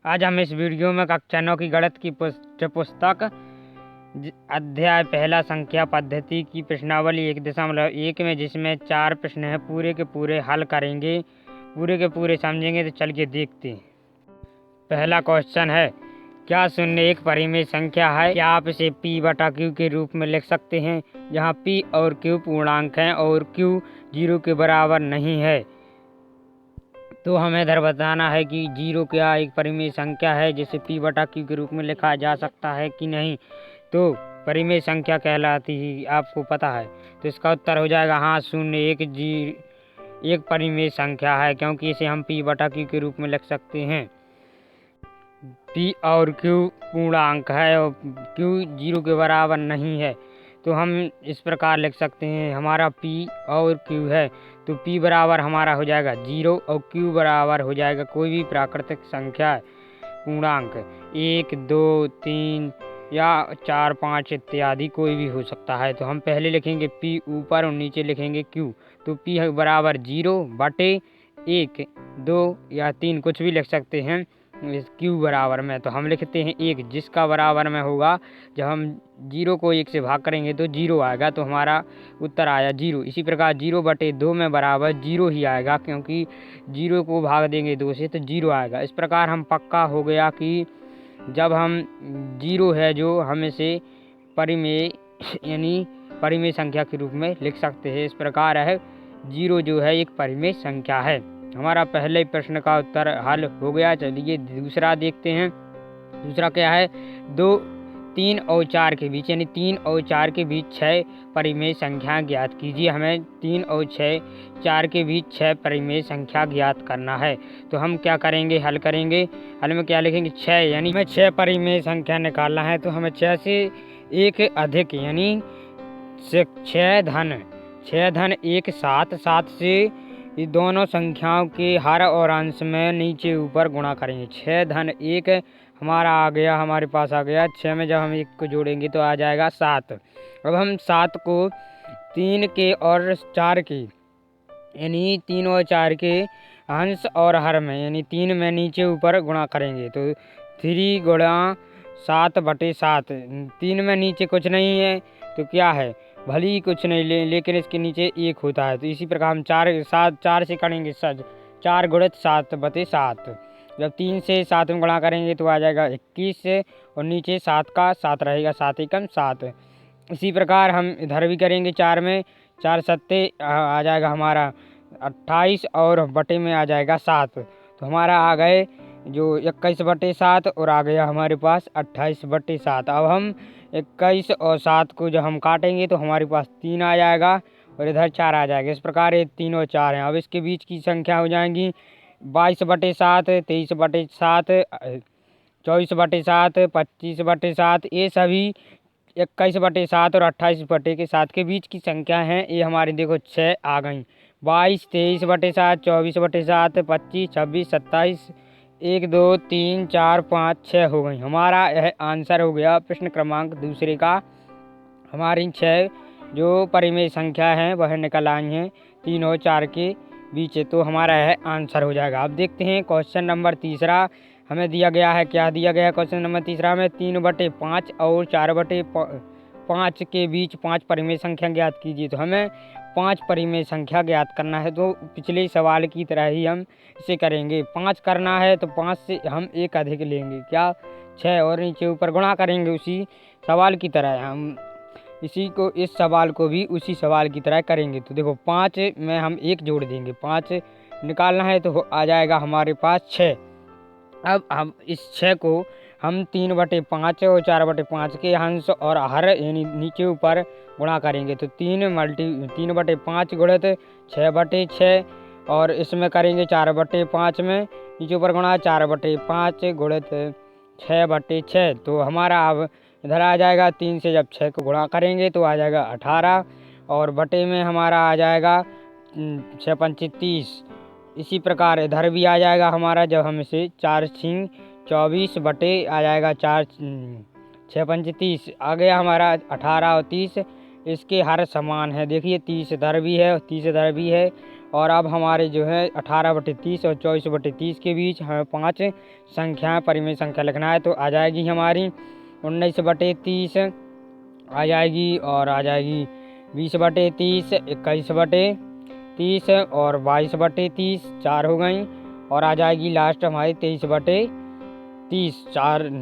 आज हम इस वीडियो में कक्षा 9 की गणित की पुस्तक अध्याय पहला संख्या पद्धति की प्रश्नावली 1.1 में, जिसमें 4 प्रश्न हैं, पूरे के पूरे हल करेंगे, पूरे के पूरे समझेंगे। तो चलिए देखते हैं। पहला क्वेश्चन है, क्या शून्य एक परिमेय संख्या है? क्या आप इसे p/q के रूप में लिख सकते हैं, जहां p और q पूर्णांक हैं और q 0 के बराबर नहीं है? तो हमें इधर बताना है कि 0 क्या एक परिमेय संख्या है जिसे p/q के रूप में लिखा जा सकता है कि नहीं। तो परिमेय संख्या कहलाती ही आपको पता है, तो इसका उत्तर हो जाएगा हाँ, शून्य एक परिमेय संख्या है, क्योंकि इसे हम p/q के रूप में लिख सकते हैं। p और q पूर्णांक है और q 0 के बराबर नहीं है, तो हम इस प्रकार लिख सकते हैं, हमारा p और q है, तो p बराबर हमारा हो जाएगा 0 और q बराबर हो जाएगा कोई भी प्राकृतिक संख्या पूर्णांक 1, 2, 3 या 4, 5 इत्यादि कोई भी हो सकता है। तो हम पहले लिखेंगे p ऊपर और नीचे लिखेंगे q, तो p बराबर 0/1, 2 या 3 कुछ भी लिख सकते हैं इस q बराबर में। तो हम लिखते हैं 1, जिसका बराबर में होगा, जब हम 0 को 1 से भाग करेंगे तो 0 आएगा, तो हमारा उत्तर आया 0। इसी प्रकार 0/2 में बराबर 0 ही आएगा, क्योंकि 0 को भाग देंगे 2 से तो 0 आएगा। इस प्रकार हम पक्का हो गया कि जब हम 0 है जो हम इसे परिमेय यानी परिमेय संख्या के रूप में लिख सकते हैं। इस प्रकार है 0 जो है एक परिमेय संख्या है। हमारा पहले प्रश्न का उत्तर हल हो गया। चलिए दूसरा देखते हैं। दूसरा क्या है, 2, 3 और 4 के बीच यानी 3 और 4 के बीच 6 परिमेय संख्या ज्ञात कीजिए। हमें 3 और 4 के बीच 6 परिमेय संख्या ज्ञात करना है। तो हम क्या करेंगे, हल करेंगे। हल में क्या लिखेंगे, 6, यानी हमें 6 परिमेय संख्या निकालना है। तो हमें 6 से एक अधिक यानी 6 धन 1 7 से ये दोनों संख्याओं के हर और अंश में नीचे ऊपर गुणा करेंगे। 6 धन 1 हमारा आ गया, हमारे पास आ गया। 6 में जब हम 1 को जोड़ेंगे तो आ जाएगा 7। अब हम 7 को 3 के और 4 के यानी 3 और 4 के अंश और हर में यानी 3 में नीचे ऊपर गुणा करेंगे। तो 3 गुणा 7/7। 3 में नीचे कुछ नहीं है तो क्या है, भले ही कुछ नहीं लेकिन इसके नीचे 1 होता है। तो इसी प्रकार हम 4 से करेंगे 4 गुणित 7/7। जब 3 से 7 में गुणा करेंगे तो आ जाएगा 21 और नीचे 7 का 7 रहेगा, 7 एकम 7। इसी प्रकार हम इधर भी करेंगे 4 में, 4 सत्ते आ जाएगा हमारा 28 और बटे में आ जाएगा 7। तो हमारा आ गए जो 21/7 और आ गया हमारे पास 28/7। अब हम 21 और 7 को जब हम काटेंगे तो हमारे पास 3 आ जाएगा और इधर 4 आ जाएगा। इस प्रकार ये 3 और 4 हैं। अब इसके बीच की संख्या हो जाएंगी 22/7, 23/7, 24/7, 25/7। ये सभी 21/7 और 28/7 के बीच की संख्या हैं। ये हमारी देखो 6 आ गई। 22, 23/7, 24/7, 25, 26, 27, 1, 2, 3, 4, 5, 6 हो गई। हमारा यह आंसर हो गया प्रश्न क्रमांक दूसरे का। हमारी 6 जो परिमेय संख्या है वह निकल आई हैं 3 और 4 के बीच, तो हमारा यह आंसर हो जाएगा। अब देखते हैं क्वेश्चन नंबर तीसरा। हमें दिया गया है, क्या दिया गया है क्वेश्चन नंबर तीसरा में, 3/5 और 4/5 के बीच 5 परिमेय संख्या ज्ञात कीजिए। तो हमें 5 परिमेय संख्या ज्ञात करना है, तो पिछले सवाल की तरह ही हम इसे करेंगे। 5 करना है तो 5 से हम एक अधिक लेंगे, क्या 6 और नीचे ऊपर गुणा करेंगे उसी सवाल की तरह। हम इस सवाल को भी उसी सवाल की तरह करेंगे। तो देखो 5 में हम 1 जोड़ देंगे, 5 निकालना है तो आ जाएगा हमारे पास 6। अब हम इस 6 को हम 3/5 और 4/5 के अंश और हर यानी नीचे ऊपर गुणा करेंगे। तो 3/5 गुणित 6/6 और इसमें करेंगे 4/5 में नीचे ऊपर गुणा 4/5 गुणित 6/6। तो हमारा अब इधर आ जाएगा 3 से जब 6 को गुणा करेंगे तो आ जाएगा 18 और बटे में हमारा आ जाएगा 6×5 30। इसी प्रकार इधर भी आ जाएगा हमारा, जब हम इसे 4×6 24 बटे आ जाएगा 6×5 30 आ गया हमारा 18 और 30। इसके हर समान है, देखिए 30 इधर भी है और 30 इधर भी है और अब हमारे जो है 18/30 और 24/30 के बीच हमें 5 संख्याएं परिमेय संख्या लिखना है। तो आ जाएगी हमारी 19/30 आ जाएगी, और आ जाएगी 20/30, 21/30 और 22/30, 4 हो गई। और आ जाएगी लास्ट हमारी 23/30,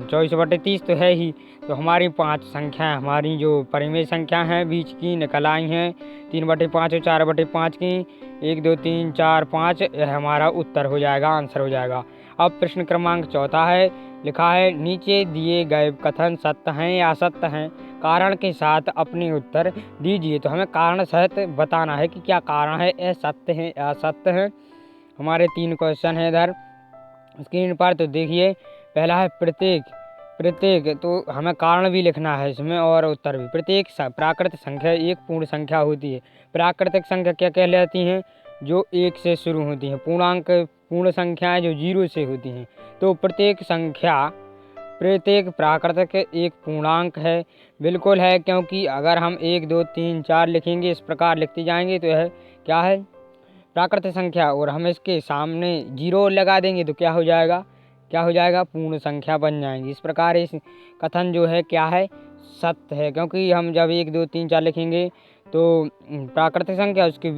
24/30 तो है ही। तो हमारी 5 संख्याएं हमारी जो परिमेय संख्या हैं बीच की निकल आई हैं, 3/5 और 4/5 की, 1 2 3 4 5, यह हमारा उत्तर हो जाएगा, आंसर हो जाएगा। अब प्रश्न क्रमांक 4 है, लिखा है नीचे दिए गए कथन सत्य हैं या असत्य हैं, कारण के साथ अपने उत्तर दीजिए। तो हमें कारण सहित बताना है कि क्या कारण है, यह सत्य है या असत्य है। हमारे 3 क्वेश्चन है इधर स्क्रीन पर। तो देखिए, पहला है प्रत्येक, तो हमें कारण भी लिखना है इसमें और उत्तर भी। प्रत्येक प्राकृतिक संख्या एक पूर्ण संख्या होती है। प्राकृतिक संख्या क्या कहलाती हैं? जो 1 से शुरू होती हैं। पूर्णांक पूर्ण संख्याएं जो 0 से होती हैं। तो प्रत्येक प्राकृतिक एक पूर्णांक है, बिल्कुल है, क्योंकि अगर हम 1 2 3 4 लिखेंगे, इस प्रकार लिखते जाएंगे तो यह क्या है, प्राकृतिक संख्या, और हम इसके सामने 0 लगा देंगे तो क्या हो जाएगा, पूर्ण संख्या बन जाएंगी। इस प्रकार इस कथन जो है क्या है, सत्य है, क्योंकि हम जब 1 2 3 4 लिखेंगे तो प्राकृतिक संख्या उसके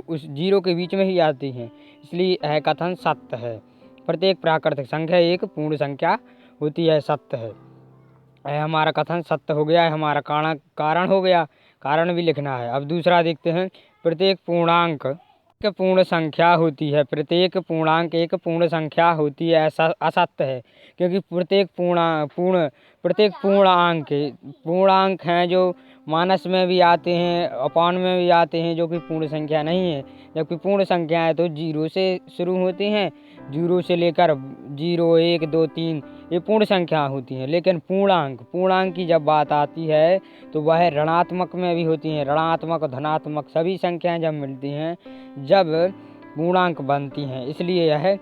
उस 0 के बीच में ही आती है, इसलिए यह कथन सत्य है। प्रत्येक प्राकृतिक संख्या एक पूर्ण संख्या होती है, सत्य है। यह हमारा कथन सत्य हो गया है, हमारा कारण हो गया, कारण भी लिखना है। अब दूसरा देखते हैं, प्रत्येक पूर्णांक एक पूर्ण संख्या होती है। प्रत्येक पूर्णांक एक पूर्ण संख्या होती है, ऐसा असत्य है, क्योंकि प्रत्येक पूर्णांक हैं जो मानस में भी आते हैं, अपान में भी आते हैं, जो कि पूर्ण संख्या नहीं है। जबकि पूर्ण संख्या है तो 0 से शुरू होती हैं, 0 से लेकर 0 1 2 3 ये पूर्ण संख्या होती हैं। लेकिन पूर्णांक की जब बात आती है तो वह ऋणात्मक में भी होती हैं। ऋणात्मक और धनात्मक सभी संख्याएं जब मिलती हैं, जब पूर्णांक बनती हैं, इसलिए यह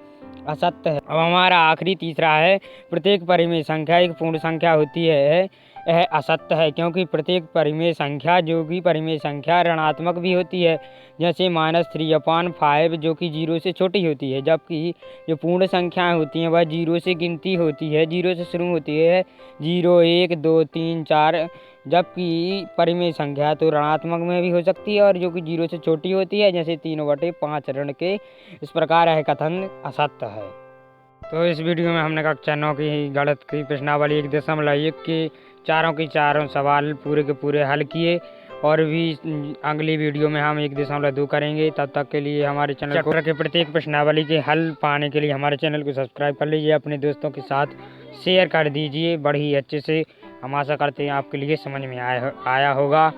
असत्य है। अब हमारा आखिरी तीसरा है, प्रत्येक परिमेय संख्या एक पूर्ण संख्या होती है, यह असत्य है, क्योंकि प्रत्येक परिमेय संख्या जो कि परिमेय संख्या ऋणात्मक भी होती है, जैसे -3/5 जो कि 0 से छोटी होती है। जबकि जो पूर्ण संख्याएं होती हैं वह 0 से गिनती होती है, 0 से शुरू होती है, 0 1 2 3 4। जबकि परिमेय संख्या तो ऋणात्मक में भी हो सकती है और जो कि 0 से छोटी होती है, जैसे 3/5 ऋण के। इस प्रकार यह कथन असत्य है। तो इस वीडियो में हमने कक्षा 9 की गणित की प्रश्नावली 1.1 के चारों के चारों सवाल पूरे के पूरे हल किए, और भी अगली वीडियो में हम 1.2 करेंगे। तब तक के लिए हमारे चैनल को के प्रत्येक प्रश्नावली के हल पाने के लिए हमारे चैनल को सब्सक्राइब कर लीजिए, अपने दोस्तों के साथ शेयर कर दीजिए बड़ी अच्छे से। हम आशा करते हैं आपके लिए समझ में आया होगा।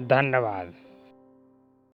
धन्यवाद।